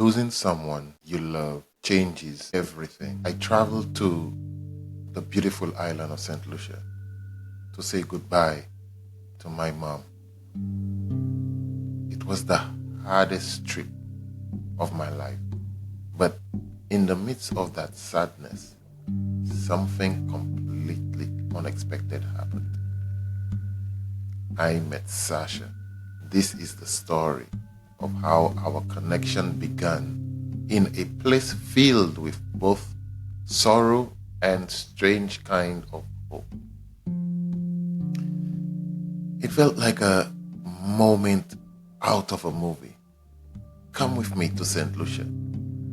Losing someone you love changes everything. I traveled to the beautiful island of St. Lucia to say goodbye to my mom. It was the hardest trip of my life. But in the midst of that sadness, something completely unexpected happened. I met Sasha. This is the story of how our connection began in a place filled with both sorrow and strange kind of hope. It felt like a moment out of a movie. Come with me to St. Lucia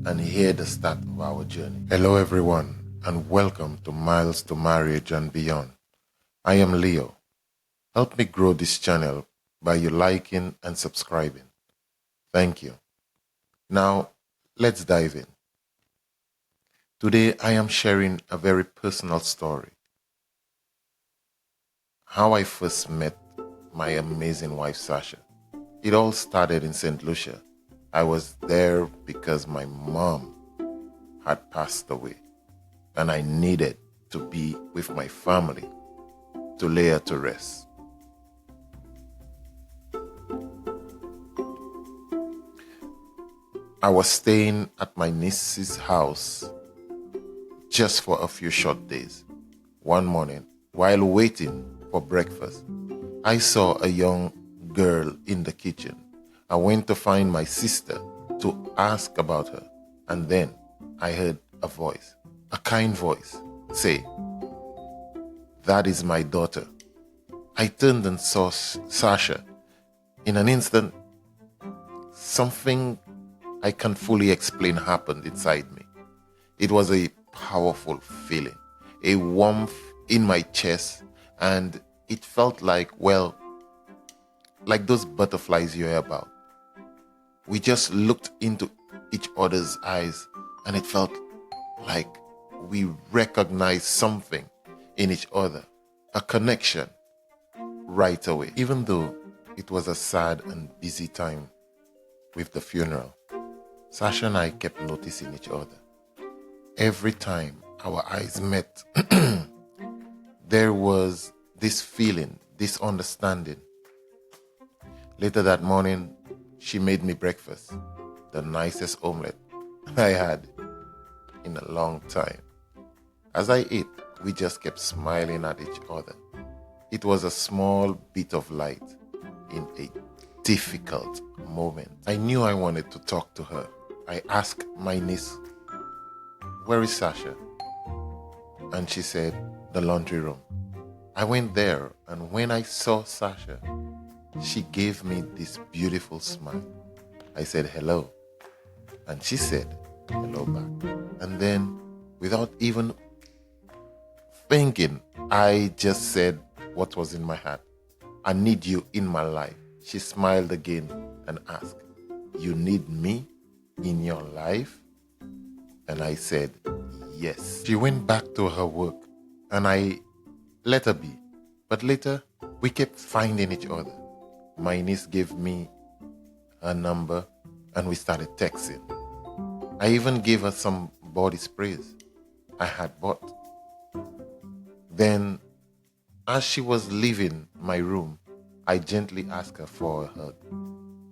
and hear the start of our journey. Hello everyone and welcome to Miles to Marriage and Beyond. I am Leo. Help me grow this channel by you liking and subscribing. Thank you. Now, let's dive in. Today, I am sharing a very personal story. How I first met my amazing wife, Sasha. It all started in St. Lucia. I was there because my mom had passed away, and I needed to be with my family to lay her to rest. I was staying at my niece's house just for a few short days. One morning, while waiting for breakfast, I saw a young girl in the kitchen. I went to find my sister to ask about her, and then I heard a voice, a kind voice, say, "That is my daughter." I turned and saw Sasha. In an instant, something I can't fully explain happened inside me. It was a powerful feeling, a warmth in my chest, and it felt like those butterflies you hear about. We just looked into each other's eyes, and it felt like we recognized something in each other, a connection right away. Even though it was a sad and busy time with the funeral, Sasha and I kept noticing each other. Every time our eyes met, there was this feeling, this understanding. Later that morning, she made me breakfast, the nicest omelette I had in a long time. As I ate, we just kept smiling at each other. It was a small bit of light in a difficult moment. I knew I wanted to talk to her. I asked my niece, "Where is Sasha?" And she said, "The laundry room." I went there, and when I saw Sasha, she gave me this beautiful smile. I said hello, and she said hello back. And then, without even thinking, I just said what was in my heart. "I need you in my life." She smiled again and asked, "You need me in your life?" And I said, "Yes." She went back to her work, and I let her be. But later, we kept finding each other. My niece gave me her number, and we started texting. I even gave her some body sprays I had bought. Then, as she was leaving my room, I gently asked her for a hug,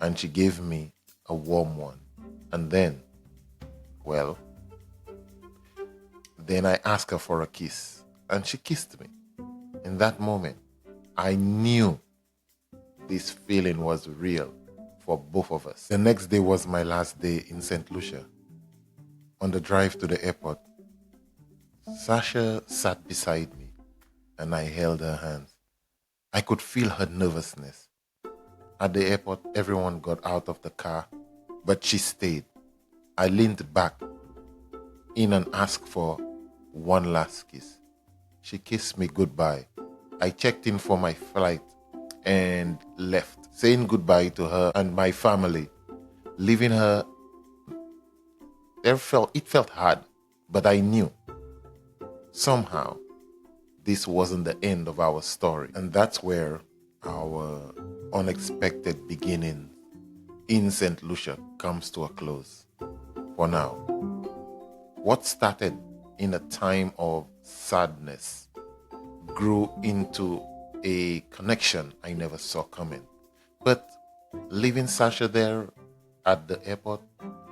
and she gave me a warm one. And then I asked her for a kiss, and she kissed me. In that moment, I knew this feeling was real for both of us. The next day was my last day in St. Lucia. On the drive to the airport, Sasha sat beside me, and I held her hands. I could feel her nervousness. At the airport, everyone got out of the car, but she stayed. I leaned back in and asked for one last kiss. She kissed me goodbye. I checked in for my flight and left, saying goodbye to her and my family. Leaving her, it felt hard, but I knew somehow this wasn't the end of our story. And that's where our unexpected beginning in St. Lucia comes to a close. for now. What started in a time of sadness grew into a connection I never saw coming. But leaving Sasha there at the airport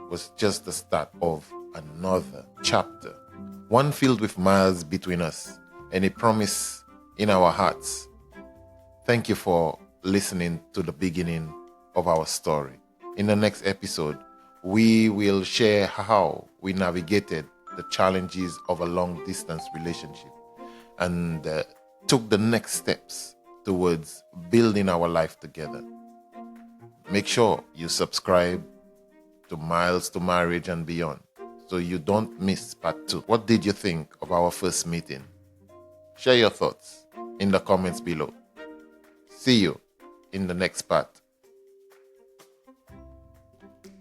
was just the start of another chapter, one filled with miles between us and a promise in our hearts. Thank you for listening to the beginning of our story. In the next episode, we will share how we navigated the challenges of a long-distance relationship and took the next steps towards building our life together. Make sure you subscribe to Miles to Marriage and Beyond so you don't miss part 2. What did you think of our first meeting? Share your thoughts in the comments below. See you in the next part.